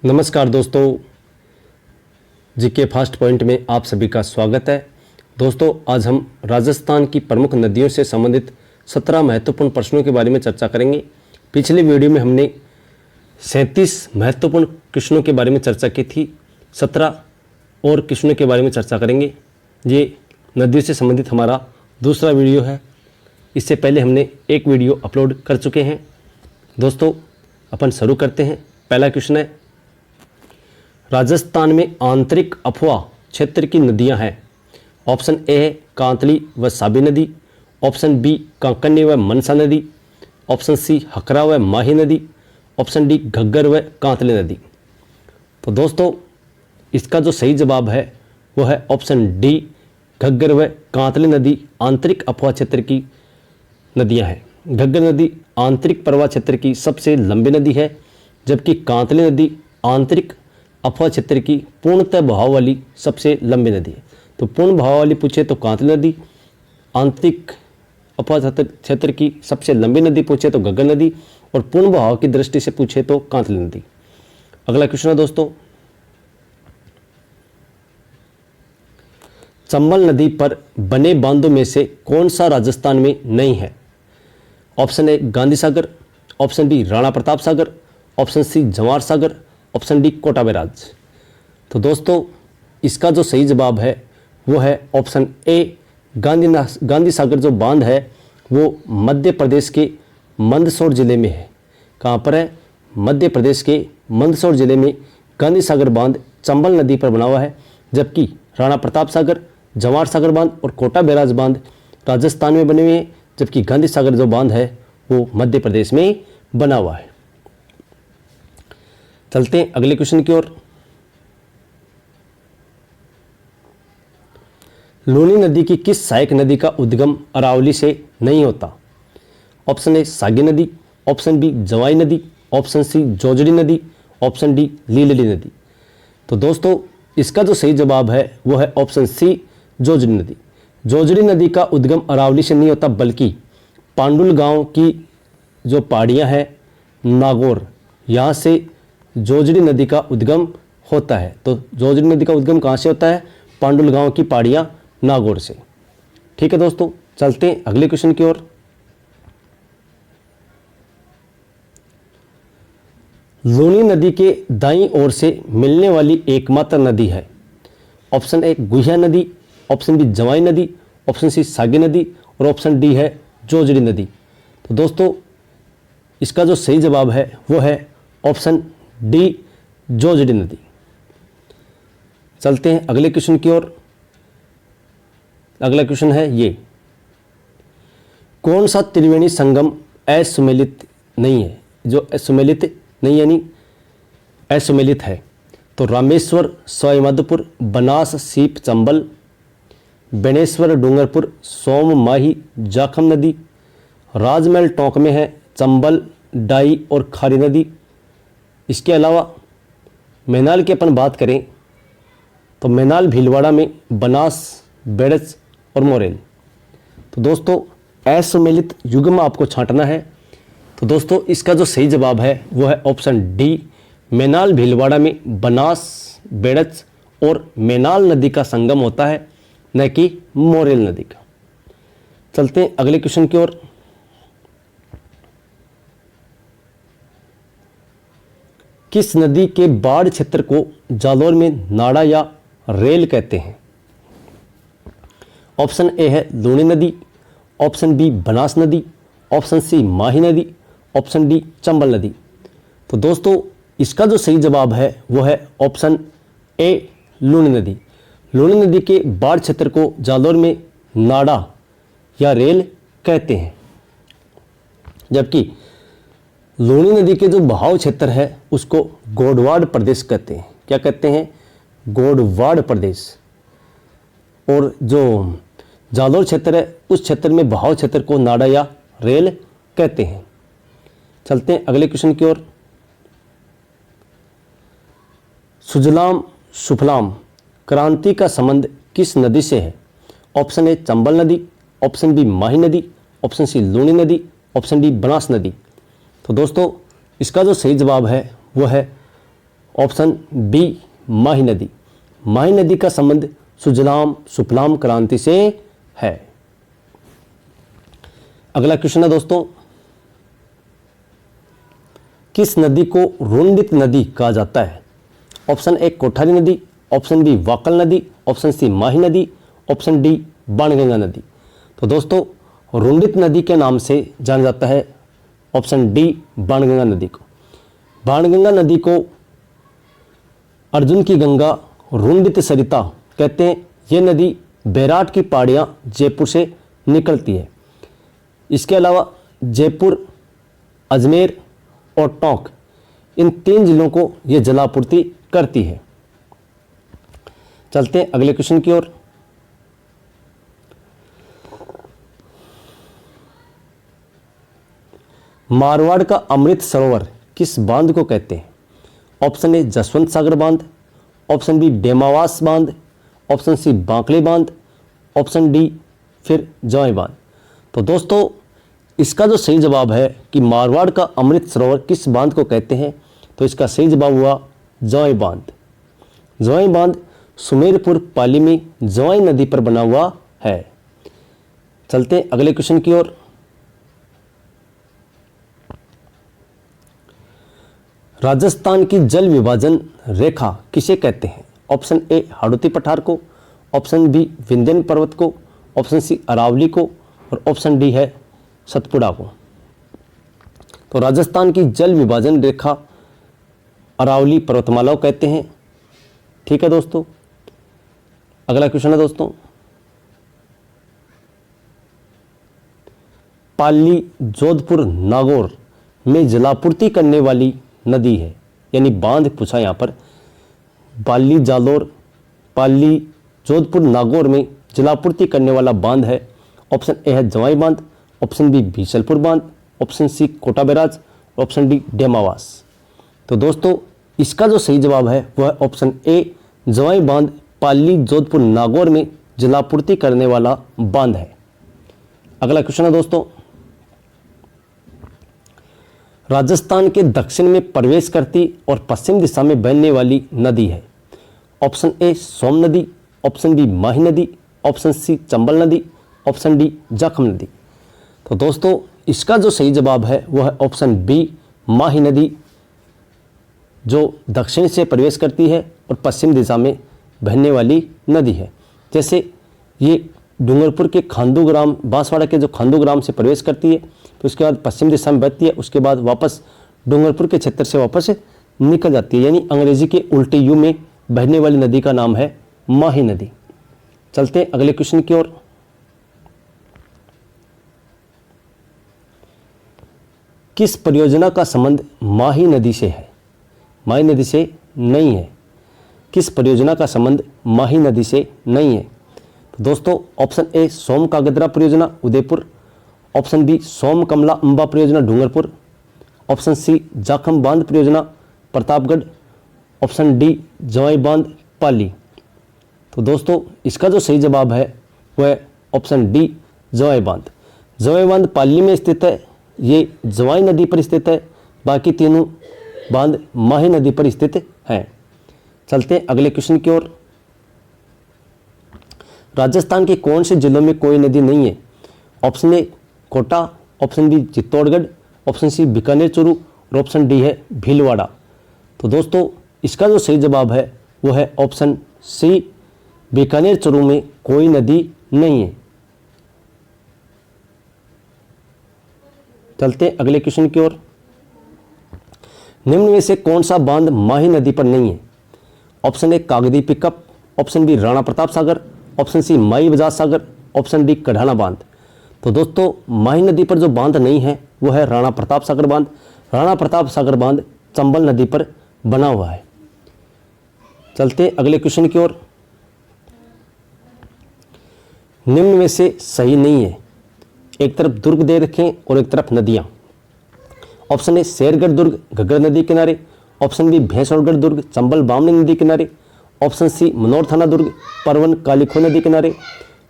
नमस्कार दोस्तों, GK fast point में आप सभी का स्वागत है। दोस्तों, आज हम राजस्थान की प्रमुख नदियों से संबंधित 17 महत्वपूर्ण प्रश्नों के बारे में चर्चा करेंगे। पिछले वीडियो में हमने 37 महत्वपूर्ण क्वेश्चनों के बारे में चर्चा की थी। 17 और क्वेश्चनों के बारे में चर्चा करेंगे। ये नदियों से संबंधित हमारा दूसरा वीडियो है। इससे पहले हमने एक वीडियो अपलोड कर चुके हैं। दोस्तों, अपन शुरू करते हैं। पहला क्वेश्चन है, राजस्थान में आंतरिक अफवाह क्षेत्र की नदियां हैं। ऑप्शन ए है कांतली व साबी नदी, ऑप्शन बी कांकन्नी व मनसा नदी, ऑप्शन सी हकरा व माही नदी, ऑप्शन डी घग्गर व कांतली नदी। तो दोस्तों, इसका जो सही जवाब है वो है ऑप्शन डी, घग्गर व कांतली नदी आंतरिक अफवाह क्षेत्र की नदियां हैं। घग्गर नदी आंतरिक प्रवाह क्षेत्र की सबसे लंबी नदी है, जबकि कांतली नदी आंतरिक अफवाह क्षेत्र की पूर्णतः बहाव वाली सबसे लंबी नदी है। तो पूर्ण बहाव वाली पूछे तो कांतली नदी, आंतरिक अफवाह क्षेत्र की सबसे लंबी नदी पूछे तो घग्गर नदी, और पूर्ण बहाव की दृष्टि से पूछे तो कांतली नदी। अगला क्वेश्चन है दोस्तों, चंबल नदी पर बने बांधों में से कौन सा राजस्थान में नहीं है? Option A Gandhi Sagar, option B Rana Pratap Sagar, option C Jawahar Sagar, option D Kota barrage. तो दोस्तों, इसका जो सही जवाब है वो है ऑप्शन ए, गांधी सागर जो बांध है वो मध्य प्रदेश के मंदसौर जिले में है। कहाँ पर है? मध्य प्रदेश के मंदसौर जिले में गांधी सागर बांध चंबल नदी पर बना हुआ है, जबकि राणा प्रताप सागर, जवाहर सागर बांध और कोटा बैराज बांध राजस्थान में बने हुए हैं, जबकि गांधी सागर जो बांध है वो मध्य प्रदेश में बना हुआ है। चलते हैं अगले क्वेश्चन की ओर। लूनी नदी की किस सहायक नदी का उद्गम अरावली से नहीं होता? ऑप्शन ए सागी नदी, ऑप्शन बी जवाई नदी, ऑप्शन सी जोजड़ी नदी, ऑप्शन डी लीलड़ी नदी। तो दोस्तों, इसका जो सही जवाब है वो है ऑप्शन सी, जोजड़ी नदी। जोजड़ी नदी का उद्गम अरावली से नहीं होता, बल्कि पांडुल गांव की जो पहाड़ियां हैं नागौर, यहाँ से जोजड़ी नदी का उद्गम होता है। तो जोजड़ी नदी का उद्गम कहाँ से होता है? पांडुल गांव की पहाड़ियाँ नागौर से। ठीक है दोस्तों, चलते हैं अगले क्वेश्चन की ओर। लूनी नदी के दाईं ओर से मिलने वाली एकमात्र नदी है। ऑप्शन ए गुहिया नदी, ऑप्शन बी जवाई नदी, ऑप्शन सी सागी नदी, और ऑप्शन डी है जोजड़ी नदी। तो दोस्तों, इसका जो सही जवाब है वो है ऑप्शन डी, जोजड़ी नदी। चलते हैं अगले क्वेश्चन की ओर। अगला क्वेश्चन है ये, कौन सा त्रिवेणी संगम असुमेलित नहीं है? जो असुमेलित नहीं यानी असुमेलित है। तो रामेश्वर, सवाईमाधोपुर, बनास, सीप, चंबल, बेनेश्वर, डूंगरपुर, सोम, माही, जाखम नदी, राजमहल टोंक में है चंबल, डाई और खारी नदी। इसके अलावा मैनाल की अपन बात करें तो मैनाल भीलवाड़ा में बनास, बेड़च और मोरेल। तो दोस्तों, असुमेलित युग्म आपको छांटना है। तो दोस्तों, इसका जो सही जवाब है वो है ऑप्शन डी, मैनाल भीलवाड़ा में बनास, बेड़च और मैनाल नदी का संगम होता है, न कि मोरेल नदी का। चलते हैं अगले क्वेश्चन की ओर। किस नदी के बाढ़ क्षेत्र को जालौर में नाड़ा या रेल कहते हैं? ऑप्शन ए है लूनी नदी, ऑप्शन बी बनास नदी, ऑप्शन सी माही नदी, ऑप्शन डी चंबल नदी। तो दोस्तों, इसका जो सही जवाब है वो है ऑप्शन ए, लूनी नदी। लूनी नदी के बाढ़ क्षेत्र को जालौर में नाड़ा या रेल कहते हैं, जबकि लूनी नदी के जो बहाव क्षेत्र है उसको गोडवाड़ प्रदेश कहते हैं। क्या कहते हैं? गोडवाड़ प्रदेश। और जो जालौर क्षेत्र है उस क्षेत्र में बहाव क्षेत्र को नाड़ा या रेल कहते हैं। चलते हैं अगले क्वेश्चन की ओर। सुजलाम सुफलाम क्रांति का संबंध किस नदी से है? ऑप्शन ए चंबल नदी, ऑप्शन बी माही नदी, ऑप्शन सी लूनी नदी, ऑप्शन डी बनास नदी। तो दोस्तों, इसका जो सही जवाब है वो है ऑप्शन बी माही नदी। माही नदी का संबंध सुजलाम सुफलाम क्रांति से है। अगला क्वेश्चन है दोस्तों, किस नदी को रुंडित नदी कहा जाता है? ऑप्शन ए कोठारी नदी, ऑप्शन बी वाकल नदी, ऑप्शन सी माही नदी, ऑप्शन डी बाणगंगा नदी। तो दोस्तों रुंडित नदी के नाम से जाना जाता है ऑप्शन डी बाणगंगा नदी को। बाणगंगा नदी को अर्जुन की गंगा, रुंडित सरिता कहते हैं। ये नदी बैराट की पहाड़ियाँ जयपुर से निकलती है। इसके अलावा जयपुर, अजमेर और टोंक, इन 3 जिलों को ये जलापूर्ति करती है। चलते हैं अगले क्वेश्चन की ओर। मारवाड़ का अमृत सरोवर किस बांध को कहते हैं? ऑप्शन ए जसवंत सागर बांध, ऑप्शन बी डेमावास बांध, ऑप्शन सी बांकले बांध, ऑप्शन डी फिर जौई बांध। तो दोस्तों इसका जो सही जवाब है कि मारवाड़ का अमृत सरोवर किस बांध को कहते हैं, तो इसका सही जवाब हुआ जौई बांध। जौई बांध सुमेरपुर पाली में जौई नदी पर बना हुआ है। चलते हैं अगले क्वेश्चन की ओर। राजस्थान की जल विभाजन रेखा किसे कहते हैं? ऑप्शन ए हाड़ौती पठार को, ऑप्शन बी विंध्यन पर्वत को, ऑप्शन सी अरावली को और ऑप्शन डी है सतपुड़ा को। तो राजस्थान की जल विभाजन रेखा अरावली पर्वतमाला को कहते हैं। ठीक है दोस्तों, अगला क्वेश्चन है दोस्तों, पाली जोधपुर नागौर में जलापूर्ति करने वाली नदी है, यानी बांध पूछा यहाँ पर। पाली जालोर, पाली जोधपुर नागौर में जलापूर्ति करने वाला बांध है। ऑप्शन ए है जवाई बांध, ऑप्शन बी बीसलपुर बांध, option C Kota barrage, option D Demawas. तो दोस्तों इसका जो सही जवाब है वह है ऑप्शन ए जवाई बांध, पाली जोधपुर नागौर में जलापूर्ति करने वाला बांध है। अगला क्वेश्चन है दोस्तों, राजस्थान के दक्षिण में प्रवेश करती और पश्चिम दिशा में बहने वाली नदी है। ऑप्शन ए सोम नदी, ऑप्शन बी माही नदी, ऑप्शन सी चंबल नदी, ऑप्शन डी जाखम नदी। तो दोस्तों इसका जो सही जवाब है वह है ऑप्शन बी माही नदी, जो दक्षिण से प्रवेश करती है और पश्चिम दिशा में बहने वाली नदी है। जैसे ये डूंगरपुर के खांडू ग्राम, बांसवाड़ा के जो खांडू ग्राम से प्रवेश करती है, तो उसके बाद पश्चिम दिशा में बहती है, उसके बाद वापस डूंगरपुर के क्षेत्र से वापस निकल जाती है, यानी अंग्रेजी के उल्टे यू में बहने वाली नदी का नाम है माही नदी। चलते हैं अगले क्वेश्चन की ओर। किस परियोजना का संबंध माही नदी से है? माही नदी से नहीं है। किस परियोजना का संबंध माही नदी से नहीं है? तो दोस्तों ऑप्शन ए सोम कागदरा परियोजना उदयपुर, ऑप्शन बी सोम कमला अंबा परियोजना डूंगरपुर, ऑप्शन सी जाखम बांध परियोजना प्रतापगढ़, ऑप्शन डी जवाई बांध पाली। तो दोस्तों इसका जो सही जवाब है वह ऑप्शन डी जवाई बांध। जवाई बांध पाली में स्थित है, ये जवाई नदी पर स्थित है, बाकी तीनों बांध माही नदी पर स्थित हैं। चलते हैं अगले क्वेश्चन की ओर। राजस्थान के कौन से जिलों में कोई नदी नहीं है? Option A Kota, option B Chittorgarh, option C Bikaner Churu और ऑप्शन डी है भीलवाड़ा। तो दोस्तों इसका जो सही जवाब है वो है ऑप्शन सी बीकानेर चूरू में कोई नदी नहीं है। चलते हैं अगले क्वेश्चन की ओर। निम्न में से कौन सा बांध माही नदी पर नहीं है? Option A Kagdi pickup, option B Rana Pratap Sagar, option C Mai Bajaj Sagar, option D Kadana बांध। तो दोस्तों माही नदी पर जो बांध नहीं है वो है राणा प्रताप सागर बांध। राणा प्रताप सागर बांध चंबल नदी पर बना हुआ है। चलते अगले क्वेश्चन की ओर। निम्न में से सही नहीं है। एक तरफ दुर्ग दे रखें और एक तरफ नदियां। ऑप्शन ए शेरगढ़ दुर्ग घग्गर नदी किनारे, ऑप्शन बी भैंसौरगढ़ दुर्ग चंबल बामनी नदी किनारे, ऑप्शन सी मनोर थाना दुर्ग परवन कालीखो नदी किनारे,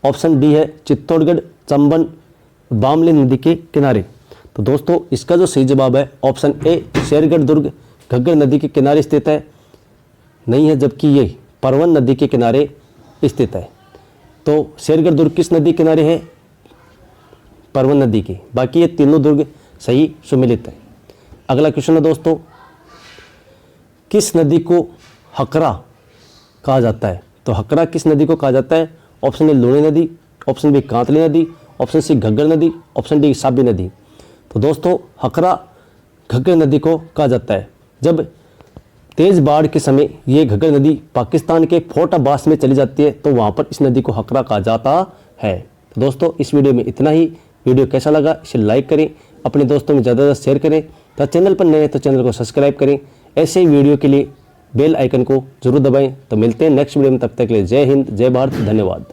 ऑप्शन डी है चित्तौड़गढ़ चंबन बामली नदी के किनारे। तो दोस्तों इसका जो सही जवाब है ऑप्शन ए शेरगढ़ दुर्ग घग्गर नदी के किनारे स्थित है। नहीं है, जबकि ये परवन नदी के किनारे स्थित है। तो शेरगढ़ दुर्ग किस नदी के किनारे है? परवन नदी की। बाकी ये तीनों दुर्ग सही सुमेलित है। अगला क्वेश्चन है दोस्तों, किस नदी को हकरा कहा जाता है? तो हकरा किस नदी को कहा जाता है? ऑप्शन ए लूणी नदी, ऑप्शन बी कांतली नदी, ऑप्शन सी घग्गर नदी, ऑप्शन डी साबी नदी। तो दोस्तों हकरा घग्गर नदी को कहा जाता है। जब तेज बाढ़ के समय ये घग्गर नदी पाकिस्तान के फोर्ट अब्बास में चली जाती है तो वहाँ पर इस नदी को हकरा कहा जाता है। तो दोस्तों इस वीडियो में इतना ही। वीडियो कैसा लगा इसे लाइक करें, अपने दोस्तों में ज़्यादा शेयर करें। तो चैनल पर नए हैं तो चैनल को सब्सक्राइब करें। ऐसे ही वीडियो के लिए बेल आइकन को जरूर दबाएं। तो मिलते हैं नेक्स्ट वीडियो में, तब तक के लिए जय हिंद, जय भारत, धन्यवाद।